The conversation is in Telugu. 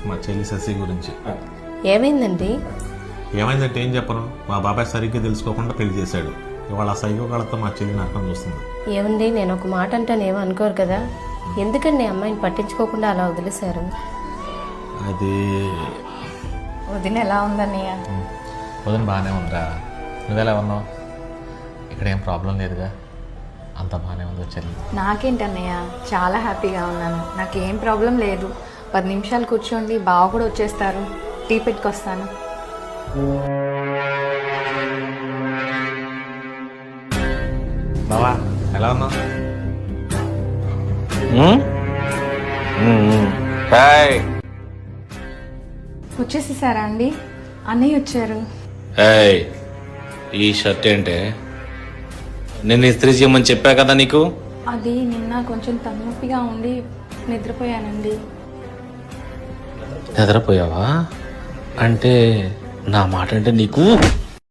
మా చెల్లి శశి గురించి. ఏమైందండి? ఏమైందంటే ఏం చెప్పను, మా బాబాయ్ సరిగ్గా తెలుసుకోకుండా పెళ్లి చేశాడు. ఇవాళ ఆ సైకో కాళ్ళతో మా చెల్లి నరకం చూస్తుంది. ఏమండి, నేను ఒక మాట అంటాను ఏమో అనుకోరు కదా? ఎందుకండి అమ్మాయిని పట్టించుకోకుండా అలా వదిలేశారు? అది వదిన ఎలా ఉందన్నయ్య? వదిన బాగానే ఉందిరా. నువ్వెలా ఉన్నావు? ఇక్కడ ఏం ప్రాబ్లం లేదుగా, అంత బాగానే ఉంది చెల్లి. నాకేంటన్నయ్య, చాలా హ్యాపీగా ఉన్నాను. నాకేం ప్రాబ్లం లేదు. 10 నిమిషాలు కూర్చోండి, బావ కూడా వచ్చేస్తారు. టీ పెట్టుకొస్తాను. బావా ఎలా ఉన్నావు? వచ్చేసేసారా అండి? అన్నయ్య వచ్చారు. ఈ షర్ట్ ఏంటే? నేను ఇస్త్రీ చేయమని చెప్పా కదా నీకు. అది నిన్న కొంచెం తలనొప్పిగా ఉండి నిద్రపోయానండి. నిద్రపోయావా? అంటే నా మాట అంటే నీకు